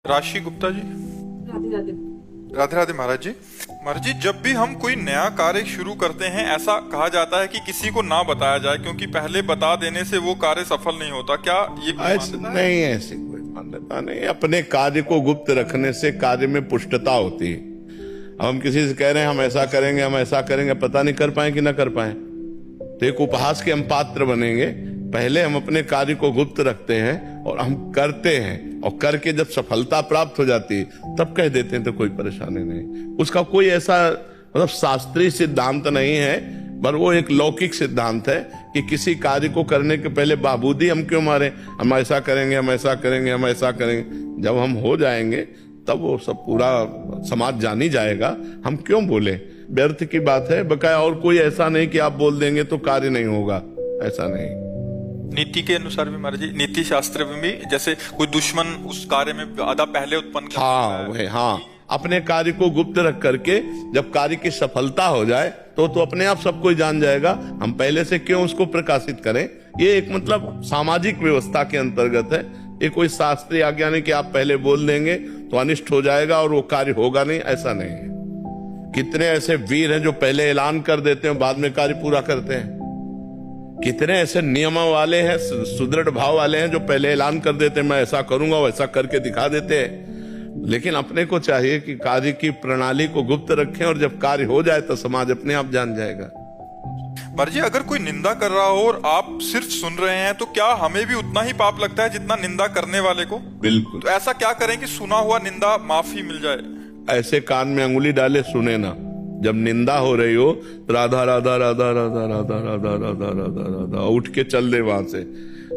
राशि गुप्ता जी। राधे राधे। राधे राधे महाराज जी। महाराज जी, जब भी हम कोई नया कार्य शुरू करते हैं ऐसा कहा जाता है कि किसी को ना बताया जाए, क्योंकि पहले बता देने से वो कार्य सफल नहीं होता। क्या ये कोई मान्यता है? नहीं, ऐसी कोई मान्यता नहीं। अपने कार्य को गुप्त रखने से कार्य में पुष्टता होती है। अब हम किसी से कह रहे हैं हम ऐसा करेंगे, हम ऐसा करेंगे, पता नहीं कर पाए कि ना कर पाए, तो एक उपहास के हम पात्र बनेंगे। पहले हम अपने कार्य को गुप्त रखते हैं और हम करते हैं, और करके जब सफलता प्राप्त हो जाती है तब कह देते हैं, तो कोई परेशानी नहीं। उसका कोई ऐसा मतलब शास्त्रीय सिद्धांत नहीं है, पर वो एक लौकिक सिद्धांत है कि किसी कार्य को करने के पहले बाबूदी हम क्यों मारे, हम ऐसा करेंगे, हम ऐसा करेंगे, हम ऐसा करेंगे। जब हम हो जाएंगे तब वो सब पूरा समाज जान ही जाएगा, हम क्यों बोले, व्यर्थ की बात है। बकाया और कोई ऐसा नहीं कि आप बोल देंगे तो कार्य नहीं होगा, ऐसा नहीं। नीति के अनुसार भी महाराज जी, नीति शास्त्र में भी जैसे कोई दुश्मन उस कार्य में आधा पहले उत्पन्न कर हाँ वही, हाँ अपने कार्य को गुप्त रख करके जब कार्य की सफलता हो जाए तो अपने आप सब कोई जान जाएगा। हम पहले से क्यों उसको प्रकाशित करें। ये एक मतलब सामाजिक व्यवस्था के अंतर्गत है। ये कोई शास्त्रीय आज्ञा नहीं कि आप पहले बोल देंगे तो अनिष्ट हो जाएगा और वो कार्य होगा नहीं, ऐसा नहीं है। कितने ऐसे वीर हैं जो पहले ऐलान कर देते हैं, बाद में कार्य पूरा करते हैं। कितने ऐसे नियम वाले हैं, सुदृढ़ भाव वाले हैं जो पहले ऐलान कर देते हैं मैं ऐसा करूंगा, वैसा करके दिखा देते हैं। लेकिन अपने को चाहिए कि कार्य की प्रणाली को गुप्त रखें, और जब कार्य हो जाए तो समाज अपने आप जान जाएगा। महाराज जी, अगर कोई निंदा कर रहा हो और आप सिर्फ सुन रहे हैं तो क्या हमें भी उतना ही पाप लगता है जितना निंदा करने वाले को? बिल्कुल। तो ऐसा क्या करें कि सुना हुआ निंदा माफी मिल जाए? ऐसे कान में अंगुली डाले सुने ना। जब निंदा हो रही हो राधा राधा राधा राधा राधा राधा राधा राधा राधा उठ के चल दे वहां से।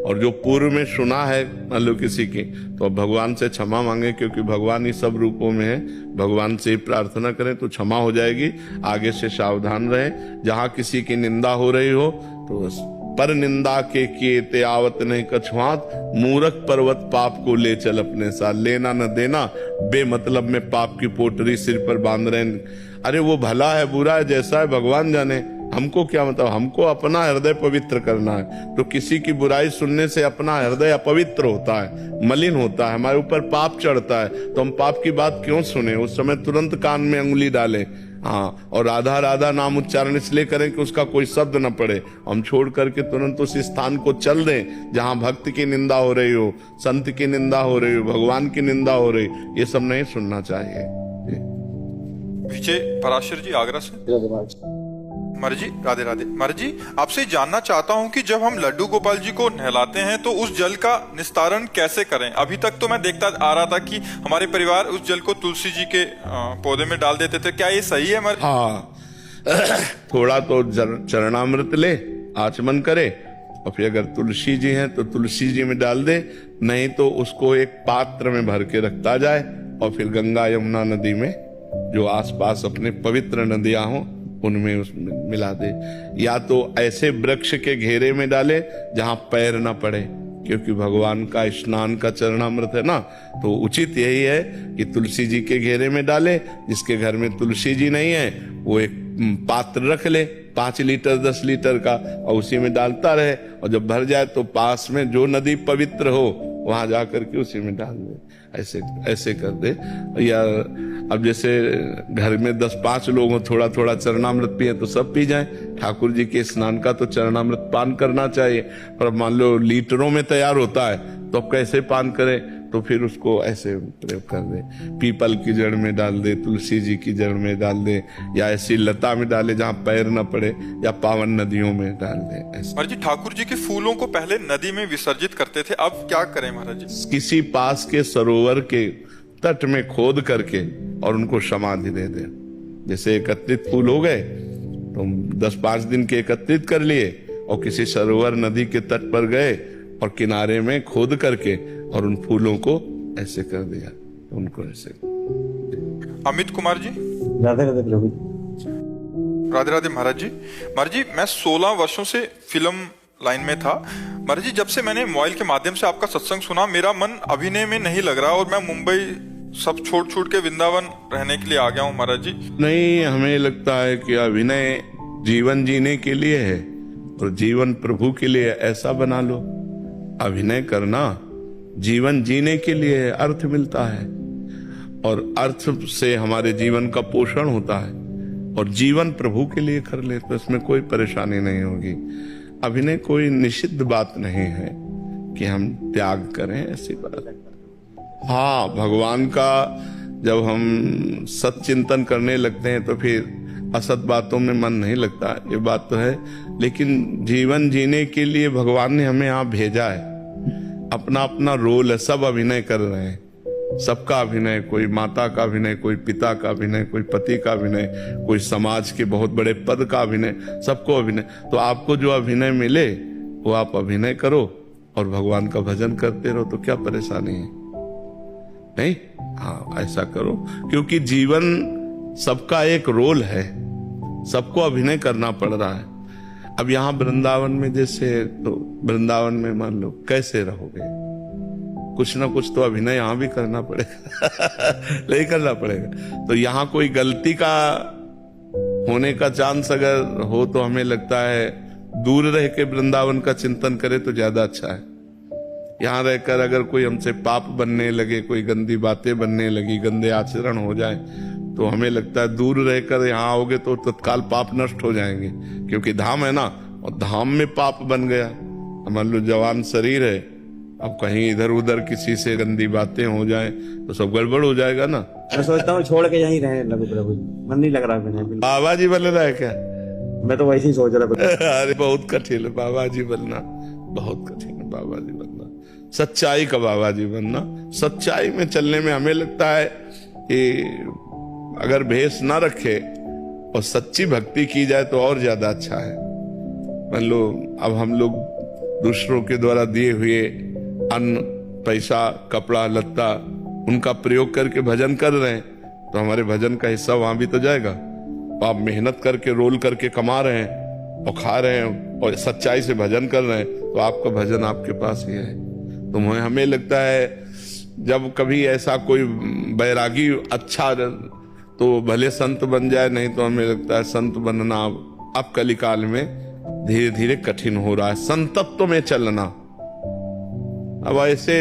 और जो पूर्व में सुना है मान लो किसी की, तो अब भगवान से क्षमा मांगे, क्योंकि भगवान ही सब रूपों में है। भगवान से ही प्रार्थना करें तो क्षमा हो जाएगी। आगे से सावधान रहें। जहां किसी की निंदा हो रही हो तो पर निंदा के किए ते आवत नहीं कछुआत, मूरख पर्वत पाप को ले चल अपने साथ, लेना न देना बेमतलब में पाप की पोटरी सिर पर बांध रहे। अरे वो भला है बुरा है जैसा है भगवान जाने, हमको क्या मतलब। हमको अपना हृदय पवित्र करना है। तो किसी की बुराई सुनने से अपना हृदय अपवित्र होता है, मलिन होता है, हमारे ऊपर पाप चढ़ता है। तो हम पाप की बात क्यों सुने, उस समय तुरंत कान में अंगुली डालें। हाँ, और राधा राधा नाम उच्चारण इसलिए करें कि उसका कोई शब्द न पड़े। हम छोड़ करके तुरंत उस स्थान को चल दें जहां भक्त की निंदा हो रही हो, संत की निंदा हो रही हो, भगवान की निंदा हो रही, ये सब नहीं सुनना चाहिए। विजय पराशर जी आगरा से। महाराज जी राधे राधे। महाराज जी, आपसे जानना चाहता हूँ कि जब हम लड्डू गोपाल जी को नहलाते हैं तो उस जल का निस्तारण कैसे करें? अभी तक तो मैं देखता आ रहा था कि हमारे परिवार उस जल को तुलसी जी के पौधे में डाल देते थे। क्या ये सही है महाराज? हाँ थोड़ा तो चरणामृत ले, आचमन करे, और फिर अगर तुलसी जी हैं तो तुलसी जी में डाल दे, नहीं तो उसको एक पात्र में भर के रखता जाए, और फिर गंगा यमुना नदी में जो आसपास अपने पवित्र नदियां हों उनमें उसमें मिला दे। या तो ऐसे वृक्ष के घेरे में डाले जहां पैर ना पड़े, क्योंकि भगवान का स्नान का चरणामृत है ना। तो उचित यही है कि तुलसी जी के घेरे में डाले। जिसके घर में तुलसी जी नहीं है वो एक पात्र रख ले 5 लीटर 10 लीटर का, और उसी में डालता रहे, और जब भर जाए तो पास में जो नदी पवित्र हो वहां जाकर के उसी में डाल दे। ऐसे ऐसे कर दे। या अब जैसे घर में 10-5 लोग हो, थोड़ा थोड़ा चरणामृत पिए तो सब पी जाएं। ठाकुर जी के स्नान का तो चरणामृत पान करना चाहिए, पर मान लो लीटरों में तैयार होता है तो अब कैसे पान करें? तो फिर उसको ऐसे प्रयोग कर दे। पीपल की जड़ में डाल दे, तुलसी जी की जड़ में डाल दे, या ऐसी लता में डाले जहां पैर न पड़े, या पावन नदियों में डाल दे। महाराज जी, ठाकुर जी के फूलों को पहले नदी में विसर्जित करते थे, अब क्या करें महाराज जी? किसी पास के सरोवर के तट में खोद करके और उनको समाधि दे दे। जैसे एकत्रित फूल हो गए तो 10-5 दिन के एकत्रित कर लिए, और किसी सरोवर नदी के तट पर गए और किनारे में खोद करके और उन फूलों को ऐसे कर दिया, उनको ऐसे। अमित कुमार जी। राधे राधे प्रभु। राधे राधे महाराज जी। महाराज जी, मैं 16 वर्षों से फिल्म लाइन में था। महाराज जी, जब से मैंने मोबाइल के माध्यम से आपका सत्संग सुना, मेरा मन अभिनय में नहीं लग रहा, और मैं मुंबई सब छोड़ के वृंदावन रहने के लिए आ गया हूँ महाराज जी। नहीं, हमें लगता है कि अभिनय जीवन जीने के लिए है और जीवन प्रभु के लिए, ऐसा बना लो। अभिनय करना जीवन जीने के लिए अर्थ मिलता है। और अर्थ से हमारे जीवन का पोषण होता है और जीवन प्रभु के लिए कर ले तो इसमें कोई परेशानी नहीं होगी। अभिनय कोई निषिद्ध बात नहीं है कि हम त्याग करें, ऐसी बात। हाँ, भगवान का जब हम सच्चिंतन करने लगते हैं तो फिर असत बातों में मन नहीं लगता, ये बात तो है। लेकिन जीवन जीने के लिए भगवान ने हमें यहाँ भेजा है, अपना अपना रोल है, सब अभिनय कर रहे हैं, सबका अभिनय, कोई माता का अभिनय, कोई पिता का अभिनय, कोई पति का अभिनय, कोई समाज के बहुत बड़े पद का अभिनय, सबको अभिनय। तो आपको जो अभिनय मिले वो आप अभिनय करो और भगवान का भजन करते रहो, तो क्या परेशानी है? नहीं, हाँ ऐसा करो, क्योंकि जीवन सबका एक रोल है, सबको अभिनय करना पड़ रहा है। अब यहाँ वृंदावन में जैसे, तो वृंदावन में मान लो कैसे रहोगे, कुछ ना कुछ तो अभिनय यहाँ भी करना पड़ेगा नहीं करना पड़ेगा। तो यहाँ कोई गलती का होने का चांस अगर हो तो हमें लगता है दूर रह के वृंदावन का चिंतन करे तो ज्यादा अच्छा है। यहाँ रहकर अगर कोई हमसे पाप बनने लगे, कोई गंदी बातें बनने लगी, गंदे आचरण हो जाए, तो हमें लगता है दूर रहकर यहाँ आओगे तो तत्काल पाप नष्ट हो जाएंगे, क्योंकि धाम है ना, और धाम में पाप बन गया। मान लो जवान शरीर है, अब कहीं इधर उधर किसी से गंदी बातें हो जाए तो सब गड़बड़ हो जाएगा ना। मैं सोचता हूँ छोड़ के यहीं रहे लघु प्रभु, मन नहीं लग रहा है। बाबा जी बन रहा है क्या? मैं तो वैसे ही सोच रहा अरे बहुत कठिन है बाबा जी बनना, बहुत कठिन है बाबा जी बनना, सच्चाई का बाबा जी बनना। सच्चाई में चलने में हमें लगता है कि अगर भेष ना रखे और सच्ची भक्ति की जाए तो और ज्यादा अच्छा है। मान लो अब हम लोग दूसरों के द्वारा दिए हुए अन्न, पैसा, कपड़ा लत्ता, उनका प्रयोग करके भजन कर रहे हैं, तो हमारे भजन का हिस्सा वहां भी तो जाएगा। आप मेहनत करके रोल करके कमा रहे हैं और खा रहे हैं और सच्चाई से भजन कर रहे हैं, तो आपका भजन आपके पास ही है। तो हमें लगता है जब कभी ऐसा कोई बैरागी अच्छा तो भले संत बन जाए, नहीं तो हमें लगता है संत बनना अब कलिकाल में धीरे धीरे कठिन हो रहा है, संतत्व में चलना। अब ऐसे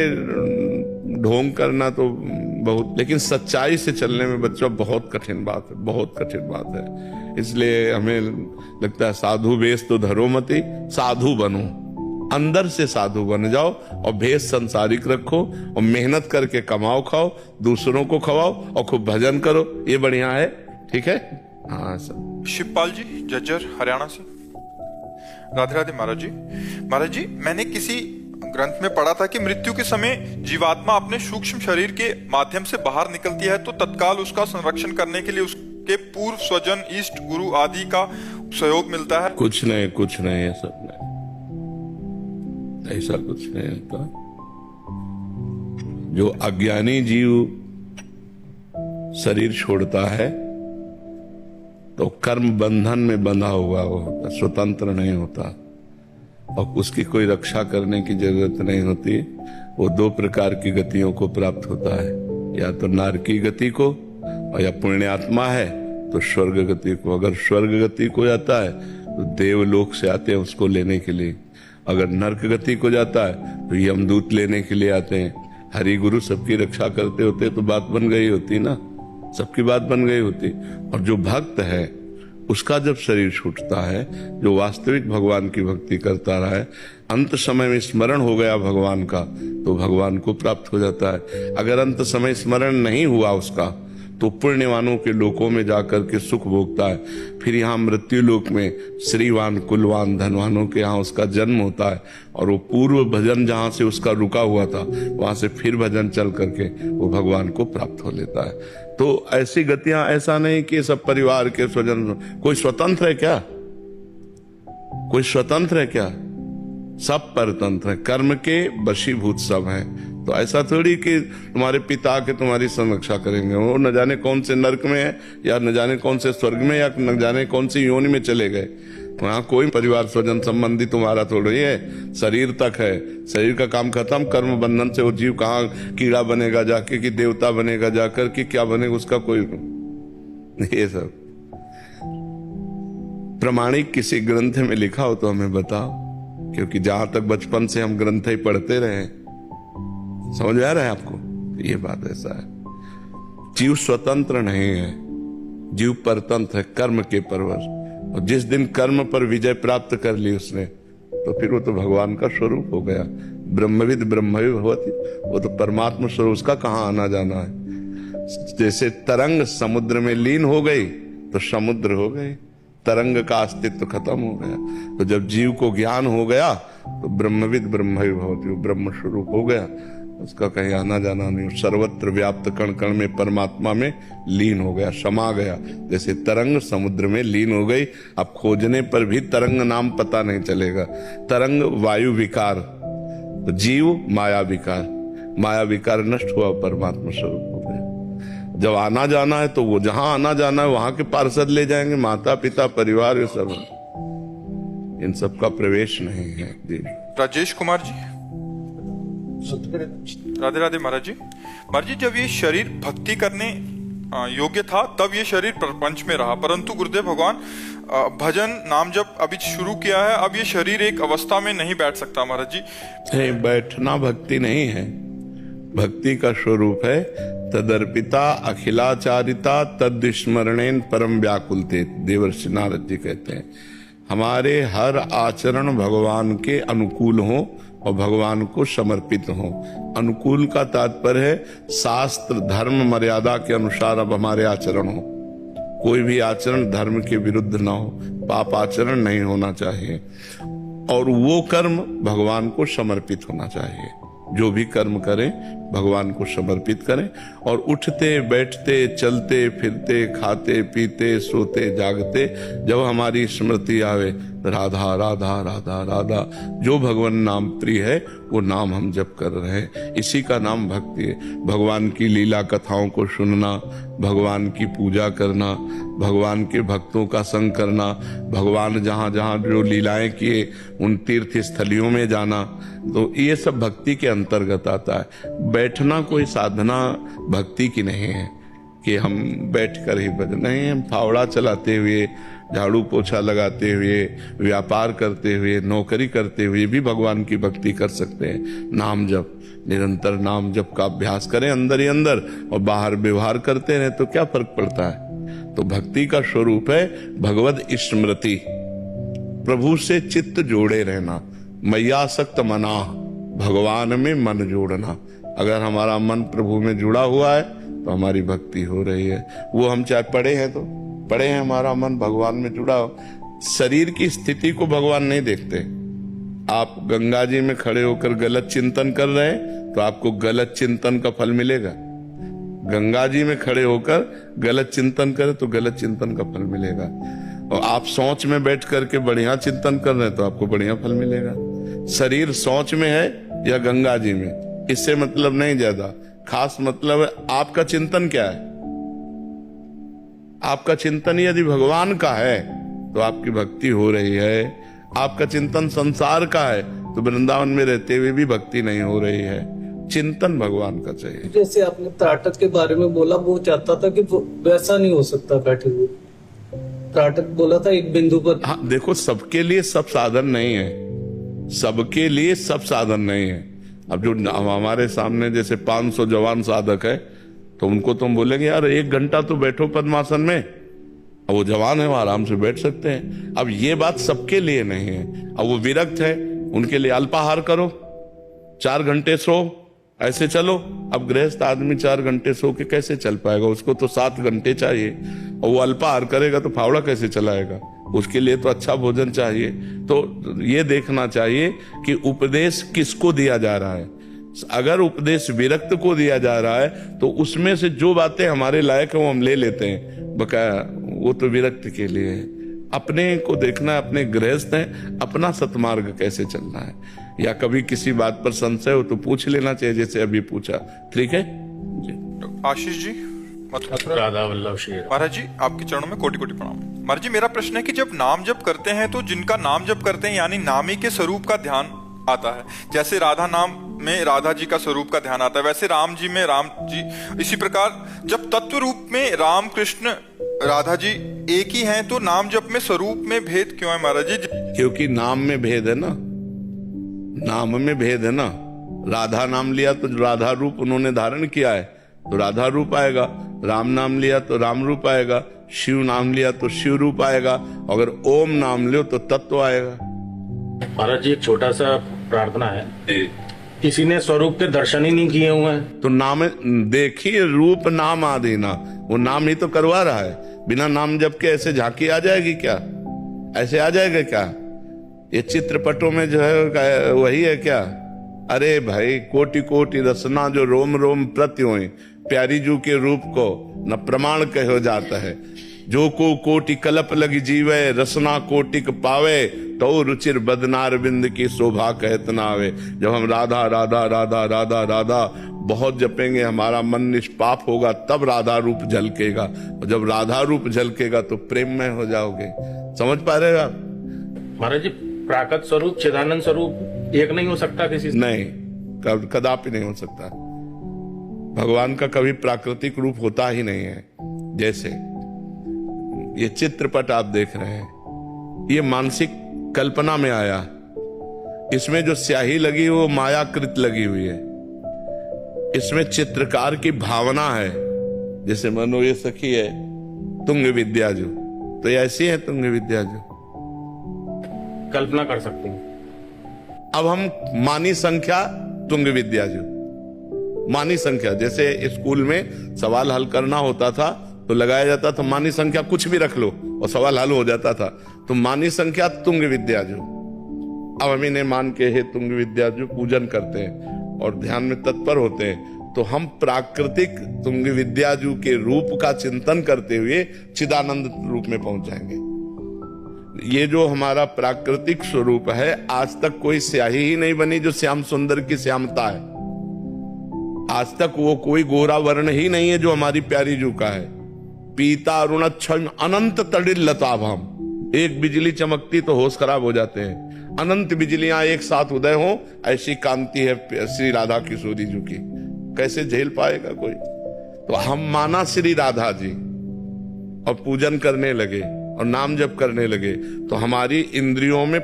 ढोंग करना तो बहुत, लेकिन सच्चाई से चलने में बच्चों बहुत कठिन बात है, बहुत कठिन बात है। इसलिए हमें लगता है साधु वेश तो धरो मति, साधु बनो, अंदर से साधु बन जाओ और भेष संसारिक रखो और मेहनत करके कमाओ, खाओ, दूसरों को खवाओ और खूब भजन करो, ये बढ़िया है। ठीक है, हाँ सर। शिवपाल जी जज्जर हरियाणा से। राधे राधे महाराज जी। महाराज जी, मैंने किसी ग्रंथ में पढ़ा था कि मृत्यु के समय जीवात्मा अपने सूक्ष्म शरीर के माध्यम से बाहर निकलती है तो तत्काल उसका संरक्षण करने के लिए उसके पूर्व स्वजन, इष्ट, गुरु आदि का सहयोग मिलता है। कुछ नहीं, कुछ नहीं है, सब नहीं, ऐसा कुछ नहीं होता। जो अज्ञानी जीव शरीर छोड़ता है तो कर्म बंधन में बंधा हुआ वो होता, स्वतंत्र नहीं होता और उसकी कोई रक्षा करने की जरूरत नहीं होती। वो दो प्रकार की गतियों को प्राप्त होता है, या तो नारकी गति को, और या पुण्यात्मा है तो स्वर्ग गति को। अगर स्वर्ग गति को जाता है तो देवलोक से आते हैं उसको लेने के लिए, अगर नरक गति को जाता है तो यमदूत लेने के लिए आते हैं। हरि गुरु सबकी रक्षा करते होते तो बात बन गई होती ना, सबकी बात बन गई होती। और जो भक्त है उसका जब शरीर छूटता है, जो वास्तविक भगवान की भक्ति करता रहा है, अंत समय में स्मरण हो गया भगवान का, तो भगवान को प्राप्त हो जाता है। अगर अंत समय स्मरण नहीं हुआ उसका तो पुण्यवानों के लोकों में जाकर के सुख भोगता है। फिर यहाँ मृत्यु लोक में श्रीवान, कुलवान, धनवानों के यहाँ उसका जन्म होता है और वो पूर्व भजन जहाँ से उसका रुका हुआ था वहां से फिर भजन चल करके वो भगवान को प्राप्त हो लेता है। तो ऐसी गतियां, ऐसा नहीं कि सब परिवार के स्वजन, कोई स्वतंत्र है क्या? कोई स्वतंत्र है क्या? सब परतंत्र है, कर्म के वशीभूत सब हैं। तो ऐसा थोड़ी कि तुम्हारे पिता के तुम्हारी संरक्षा करेंगे, वो न जाने कौन से नरक में है या न जाने कौन से स्वर्ग में या न जाने कौन सी योनि में चले गए। वहां कोई परिवार स्वजन संबंधी तुम्हारा थोड़ी है, शरीर तक है, शरीर का काम खत्म, कर्म बंधन से वो जीव कहाँ कीड़ा बनेगा जाके कि देवता बनेगा जाकर कि क्या बनेगा, उसका कोई ये सब प्रमाणिक किसी ग्रंथ में लिखा हो तो हमें बताओ, क्योंकि जहां तक बचपन से हम ग्रंथ ही पढ़ते रहे, समझ आ रहा है आपको? ये बात ऐसा है। जीव स्वतंत्र नहीं है, जीव परतंत्र है, कर्म के परवश। और जिस दिन कर्म पर विजय प्राप्त कर ली उसने, तो फिर वो तो भगवान का स्वरूप हो गया। ब्रह्मविद ब्रह्मवि भवति, वो तो परमात्मा स्वरूप, उसका कहाँ आना जाना है। जैसे तरंग समुद्र में लीन हो गई तो समुद्र हो गई, तरंग का अस्तित्व खत्म हो गया। तो जब जीव को ज्ञान हो गया तो ब्रह्मविद ब्रह्मवि भवति, वो ब्रह्म स्वरूप हो गया, उसका कहीं आना जाना नहीं। सर्वत्र व्याप्त कण कण में परमात्मा में लीन हो गया, समा गया। जैसे तरंग समुद्र में लीन हो गई, अब खोजने पर भी तरंग नाम पता नहीं चलेगा। तरंग वायु विकार, तो जीव माया विकार, माया विकार नष्ट हुआ, परमात्मा स्वरूप हो गया। जब आना जाना है तो वो जहां आना जाना है वहां के पार्षद ले जाएंगे, माता पिता परिवार, ये सब, इन सब का प्रवेश नहीं है। जी राजेश कुमार जी, राधे राधे महाराज जी। महाराज जी, जब ये शरीर भक्ति करने योग्य था तब ये शरीर प्रपंच में रहा, परंतु गुरुदेव भगवान भजन नाम जब अभी शुरू किया है, अब ये शरीर एक अवस्था में नहीं बैठ सकता महाराज जी। नहीं, बैठना भक्ति नहीं है। भक्ति का स्वरूप है तदर्पिता अखिलाचारिता तद स्मरणेन परम व्याकुलते, देवर्षि नारद जी कहते हैं। हमारे हर आचरण भगवान के अनुकूल हो और भगवान को समर्पित हो। अनुकूल का तात्पर्य है शास्त्र धर्म मर्यादा के अनुसार अब हमारे आचरण हो। कोई भी आचरण धर्म के विरुद्ध ना हो, पाप आचरण नहीं होना चाहिए, और वो कर्म भगवान को समर्पित होना चाहिए। जो भी कर्म करें भगवान को समर्पित करें, और उठते बैठते चलते फिरते खाते पीते सोते जागते जब हमारी स्मृति आवे, राधा राधा राधा राधा, जो भगवान नाम प्रिय है वो नाम हम जप कर रहे हैं, इसी का नाम भक्ति है। भगवान की लीला कथाओं को सुनना, भगवान की पूजा करना, भगवान के भक्तों का संग करना, भगवान जहाँ जहाँ जो लीलाएं किए उन तीर्थ स्थलियों में जाना, तो ये सब भक्ति के अंतर्गत आता है। बैठना कोई साधना भक्ति की नहीं है कि हम बैठ कर ही भजन, नहीं, हम फावड़ा चलाते हुए, झाड़ू पोछा लगाते हुए, व्यापार करते हुए, नौकरी करते हुए भी भगवान की भक्ति कर सकते हैं। नाम जप, निरंतर नाम जप का अभ्यास करें अंदर ही अंदर, और बाहर व्यवहार करते रहे तो क्या फर्क पड़ता है। तो भक्ति का स्वरूप है भगवद स्मृति, प्रभु से चित्त जोड़े रहना, मय्यासक्त मना, भगवान में मन जोड़ना। अगर हमारा मन प्रभु में जुड़ा हुआ है तो हमारी भक्ति हो रही है। वो हम चाहे पढ़े हैं तो पढ़े हैं, हमारा मन भगवान में जुड़ा हो। शरीर की स्थिति को भगवान नहीं देखते। आप गंगा जी में खड़े होकर गलत चिंतन कर रहे हैं तो आपको गलत चिंतन का फल मिलेगा। गंगा जी में खड़े होकर गलत चिंतन करें तो गलत चिंतन का फल मिलेगा। और आप सोच में बैठ करके बढ़िया चिंतन कर रहे हैं तो आपको बढ़िया फल मिलेगा। शरीर सोच में है या गंगा जी में, इससे मतलब नहीं ज्यादा, खास मतलब है आपका चिंतन क्या है। आपका चिंतन यदि भगवान का है तो आपकी भक्ति हो रही है। आपका चिंतन संसार का है तो वृंदावन में रहते हुए भी भक्ति नहीं हो रही है। चिंतन भगवान का चाहिए। जैसे आपने त्राटक के बारे में बोला, वो चाहता था कि वैसा नहीं हो सकता बैठे हुए। त्राटक बोला था एक बिंदु पर। हाँ, देखो, सबके लिए सब साधन नहीं है, सबके लिए सब साधन नहीं है। अब जो हमारे सामने जैसे 500 जवान साधक है तो उनको तुम बोलेंगे यार 1 घंटा तो बैठो पद्मासन में, अब वो जवान है वो आराम से बैठ सकते हैं। अब ये बात सबके लिए नहीं है। अब वो विरक्त है, उनके लिए अल्पाहार करो, 4 घंटे सो, ऐसे चलो। अब गृहस्थ आदमी 4 घंटे सो के कैसे चल पाएगा, उसको तो 7 घंटे चाहिए, और वो अल्पाहार करेगा तो फावड़ा कैसे चलाएगा। उसके लिए तो अच्छा भोजन चाहिए। तो ये देखना चाहिए कि उपदेश किसको दिया जा रहा है। अगर उपदेश विरक्त को दिया जा रहा है तो उसमें से जो बातें हमारे लायक है वो हम ले लेते हैं, बकाया वो तो विरक्त के लिए है। अपने को देखना है, अपने गृहस्थ हैं, अपना सतमार्ग कैसे चलना है। या कभी किसी बात पर संशय हो तो पूछ लेना चाहिए, जैसे अभी पूछा। ठीक है जी। आशीष जी, राधा वल्लभ श्री महाराज जी, आपके चरणों में कोटि कोटि प्रणाम। महाराज जी, मेरा प्रश्न है कि जब नाम जप करते हैं तो जिनका नाम जप करते हैं यानी नामी के स्वरूप का ध्यान आता है, जैसे राधा नाम में राधा जी का स्वरूप का ध्यान आता है, वैसे राम जी में राम जी, इसी प्रकार जब तत्व रूप में राम कृष्ण राधा जी एक ही हैं तो नाम जप में स्वरूप में भेद क्यों है महाराज जी? क्योंकि नाम में भेद है ना, नाम में भेद है ना। राधा नाम लिया तो राधा रूप उन्होंने धारण किया है तो राधा रूप आएगा। राम नाम लिया तो राम रूप आएगा, शिव नाम लिया तो शिव रूप आएगा, अगर ओम नाम लो तो तत्व आएगा। महाराज जी एक छोटा सा प्रार्थना है, किसी ने स्वरूप के दर्शन ही नहीं किए हुए हैं तो नाम देखिए, रूप नाम आदि ना, वो नाम ही तो करवा रहा है। बिना नाम जप के ऐसे झांकी आ जाएगी क्या? ऐसे आ जाएगा क्या? ये चित्रपटों में जो है वही है क्या? अरे भाई, कोटि कोटि रसना जो रोम रोम प्रत्यों, प्यारी जू के रूप को न प्रमाण कहो जाता है। जो को कोटि कलप लगी जीवे, रसना कोटिक पावे, तो रुचिर बदनार बिंद की शोभा कहत ना आवे। जब हम राधा राधा राधा राधा राधा बहुत जपेंगे, हमारा मन निष्पाप होगा, तब राधा रूप झलकेगा। और जब राधा रूप झलकेगा तो प्रेम में हो जाओगे। समझ पा रहे हो आप? महाराज जी प्राकृत स्वरूप चिदानंद स्वरूप एक नहीं हो सकता किसी से? नहीं, कदापि नहीं हो सकता। भगवान का कभी प्राकृतिक रूप होता ही नहीं है। जैसे ये चित्रपट आप देख रहे हैं, ये मानसिक कल्पना में आया। इसमें जो स्याही लगी है वो मायाकृत लगी हुई है। इसमें चित्रकार की भावना है। जैसे मानो ये सखी है तुंग विद्याजू, तो ये ऐसी है तुंग विद्याजू, कल्पना कर सकते हैं। अब हम मानी संख्या तुंग विद्याजू, मानी संख्या, जैसे स्कूल में सवाल हल करना होता था तो लगाया जाता था मानी संख्या, कुछ भी रख लो और सवाल हल हो जाता था। तो मानी संख्या तुंग विद्याजू। अब हम इन्हें मान के हे तुंग विद्याजू पूजन करते हैं और ध्यान में तत्पर होते हैं। तो हम प्राकृतिक तुंग विद्याजू के रूप का चिंतन करते हुए चिदानंद रूप में पहुंच जाएंगे। ये जो हमारा प्राकृतिक स्वरूप है, आज तक कोई स्याही ही नहीं बनी जो श्याम सुंदर की श्यामता है। आज तक वो कोई गोरा वर्ण ही नहीं है जो हमारी प्यारी जू का है। पीता अरुणच्छम अनंत तड़िल लताभम, एक बिजली चमकती तो होश खराब हो जाते हैं। अनंत बिजलियां एक साथ उदय हो, ऐसी कांति है श्री राधा किशोरी जू की। कैसे झेल पाएगा कोई? तो हम माना श्री राधा जी और पूजन करने लगे और नाम जप करने लगे, तो हमारी इंद्रियों में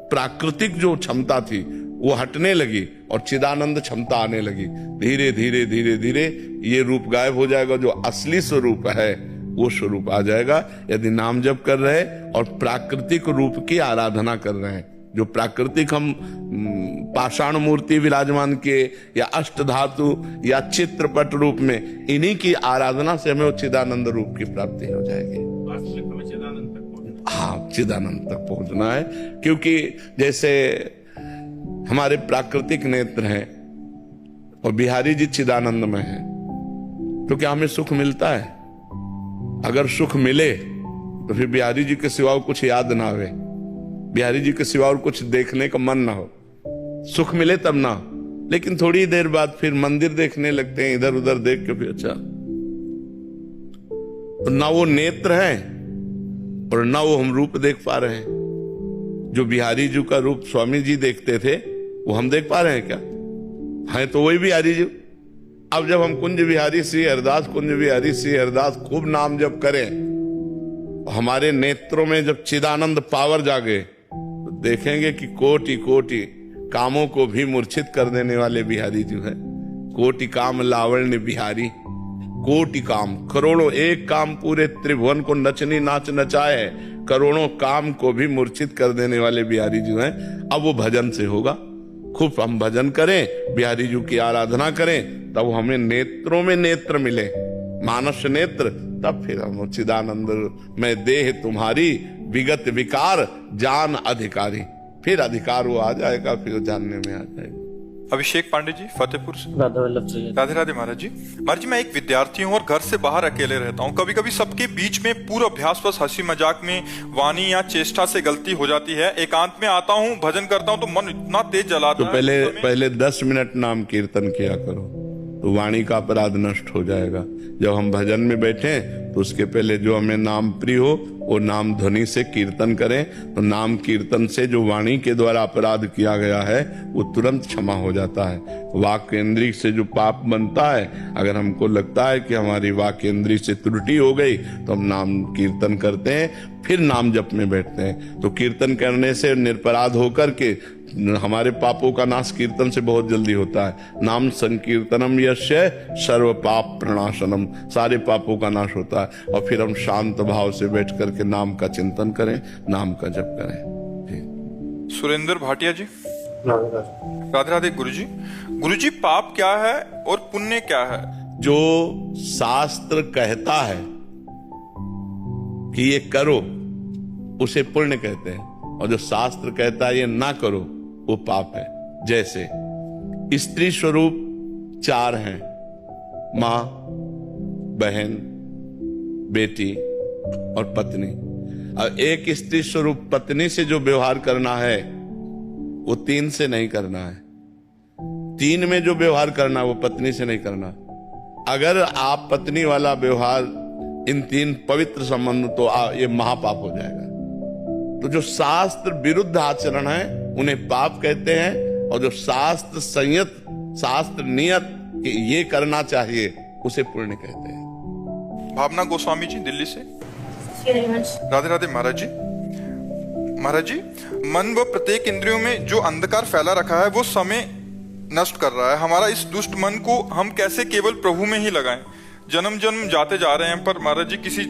प्राकृतिक जो क्षमता थी वो हटने लगी और चिदानंद क्षमता आने लगी। धीरे धीरे धीरे धीरे ये रूप गायब हो जाएगा। जो असली स्वरूप है वो स्वरूप आ जाएगा यदि नाम जप कर रहे और प्राकृतिक रूप की आराधना कर रहे हैं। जो प्राकृतिक हम पाषाण मूर्ति विराजमान के या अष्ट धातु या चित्रपट रूप में, इन्हीं की आराधना से हमें चिदानंद रूप की प्राप्ति हो जाएगी। हाँ, चिदानंद तक पहुंचना है। क्योंकि जैसे हमारे प्राकृतिक नेत्र हैं और बिहारी जी चिदानंद में हैं, तो क्या हमें सुख मिलता है? अगर सुख मिले तो फिर बिहारी जी के सिवा कुछ याद ना आवे, बिहारी जी के सिवा और कुछ देखने का मन ना हो। सुख मिले तब ना, लेकिन थोड़ी देर बाद फिर मंदिर देखने लगते हैं, इधर उधर देख के फिर अच्छा। तो ना वो नेत्र है और ना वो हम रूप देख पा रहे हैं। जो बिहारी जी का रूप स्वामी जी देखते थे वो हम देख पा रहे हैं क्या? है तो वही बिहारी जी। अब जब हम कुंज बिहारी श्री हरदास, कुंज बिहारी श्री हरदास खूब नाम जप करें, हमारे नेत्रों में जब चिदानंद पावर जागे तो देखेंगे कि कोटि कोटि कामों को भी मूर्छित कर देने वाले बिहारी जो है। कोटि काम लावण्य बिहारी, कोटि काम, करोड़ों, एक काम पूरे त्रिभुवन को नचनी नाच नचाए, करोड़ों काम को भी मूर्छित कर देने वाले बिहारी जो हैं। अब वो भजन से होगा। खूब हम भजन करें, बिहारी जी की आराधना करें, तब हमें नेत्रों में नेत्र मिले, मानस नेत्र, तब फिर हम चिदानंद में देह तुम्हारी विगत विकार जान अधिकारी, फिर अधिकार वो आ जाएगा, फिर जानने में आ जाएगा। अभिषेक पांडे जी फतेहपुर से। राधा वल्लभ जी। राधे राधे महाराज जी। महाराज जी मैं एक विद्यार्थी हूँ और घर से बाहर अकेले रहता हूँ। कभी कभी सबके बीच में पूरा अभ्यास बस हंसी मजाक में वाणी या चेष्टा से गलती हो जाती है। एकांत में आता हूँ, भजन करता हूँ तो मन इतना तेज जलाता है। तो पहले 10 मिनट नाम कीर्तन किया करो तो वाणी का अपराध नष्ट हो जाएगा। जब हम भजन में बैठे तो उसके पहले जो हमें नाम प्रिय हो वो नाम ध्वनि से कीर्तन करें, तो नाम कीर्तन से जो वाणी के द्वारा अपराध किया गया है वो तुरंत क्षमा हो जाता है। वाक इंद्रिय से जो पाप बनता है, अगर हमको लगता है कि हमारी वाक इंद्रिय से त्रुटि हो गई तो हम नाम कीर्तन करते हैं, फिर नाम जप में बैठते हैं। तो कीर्तन करने से निरपराध होकर के हमारे पापों का नाश कीर्तन से बहुत जल्दी होता है। नाम संकीर्तनम यस्य सर्व पाप प्रणाशनम, सारे पापों का नाश होता है। और फिर हम शांत भाव से बैठ करके नाम का चिंतन करें, नाम का जप करें। सुरेंद्र भाटिया जी, राधे राधे। गुरुजी पाप क्या है और पुण्य क्या है? जो शास्त्र कहता है कि ये करो उसे पुण्य कहते हैं, और जो शास्त्र कहता है ये ना करो वो पाप है। जैसे स्त्री स्वरूप 4 हैं, मां, बहन, बेटी और पत्नी। अब एक स्त्री स्वरूप पत्नी से जो व्यवहार करना है वो 3 से नहीं करना है। 3 में जो व्यवहार करना है वो पत्नी से नहीं करना। अगर आप पत्नी वाला व्यवहार इन 3 पवित्र संबंध तो ये महापाप हो जाएगा। तो जो शास्त्र विरुद्ध आचरण है उन्हें पाप कहते हैं, और जो शास्त्र संयत, शास्त्र नियत कि ये करना चाहिए उसे पुण्य कहते हैं। भावना गोस्वामी जी, दिल्ली से। राधे राधे। महाराज जी, मन व प्रत्येक इंद्रियों में जो अंधकार फैला रखा है वो समय नष्ट कर रहा है। हमारा इस दुष्ट मन को हम कैसे केवल प्रभु में ही लगाएं? जन्म जन्म जाते जा रहे हैं, पर महाराज जी किसी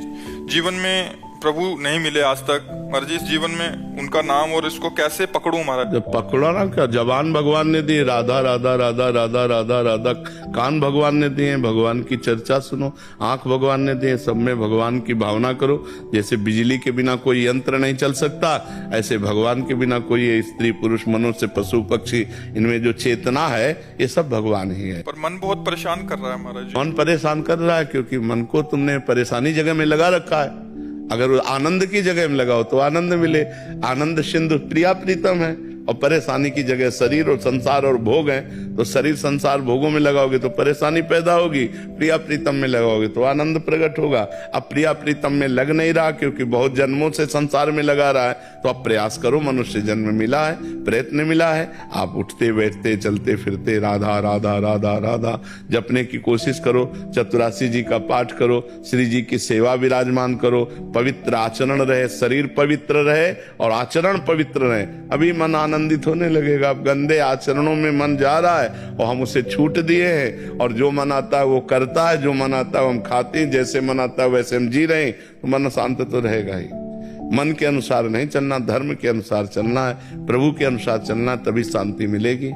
जीवन में प्रभु नहीं मिले आज तक। महाराज जी, इस जीवन में उनका नाम और इसको कैसे पकड़ूं महाराज? जब पकड़ो ना, क्या जबान भगवान ने दी, राधा राधा राधा राधा राधा राधा। कान भगवान ने दिए, भगवान की चर्चा सुनो। आंख भगवान ने दिए, सब में भगवान की भावना करो। जैसे बिजली के बिना कोई यंत्र नहीं चल सकता, ऐसे भगवान के बिना कोई स्त्री पुरुष मनुष्य पशु पक्षी, इनमें जो चेतना है ये सब भगवान ही है। पर मन बहुत परेशान कर रहा है महाराज जी। मन परेशान कर रहा है क्योंकि मन को तुमने परेशानी जगह में लगा रखा है। अगर आनंद की जगह में लगाओ तो आनंद मिले। आनंद सिंधु प्रिया प्रीतम है, और परेशानी की जगह शरीर और संसार और भोग है, तो शरीर संसार भोगों में लगाओगे तो परेशानी पैदा होगी। प्रिया प्रीतम में लगाओगे तो आनंद प्रकट होगा। अब प्रिया प्रीतम में लग नहीं रहा क्योंकि बहुत जन्मों से संसार में लगा रहा है, तो अब प्रयास करो। मनुष्य जन्म मिला है, प्रयत्न मिला है, आप उठते बैठते चलते फिरते राधा राधा राधा राधा जपने की कोशिश करो। चतुरासी जी का पाठ करो, श्री जी की सेवा विराजमान करो, पवित्र आचरण रहे, शरीर पवित्र रहे और आचरण पवित्र रहे। अभी मन आनंदित होने लगेगा। अब गंदे आचरणों में मन जा रहा है और हम उसे छूट दिए हैं, और जो मन आता है वो करता है, जो मन आता है वो हम खाते हैं, जैसे मन आता है वैसे हम जी रहे हैं, तो मन शांत तो रहेगा ही। मन के अनुसार नहीं चलना, धर्म के अनुसार चलना है, प्रभु के अनुसार चलना, तभी शांति मिलेगी।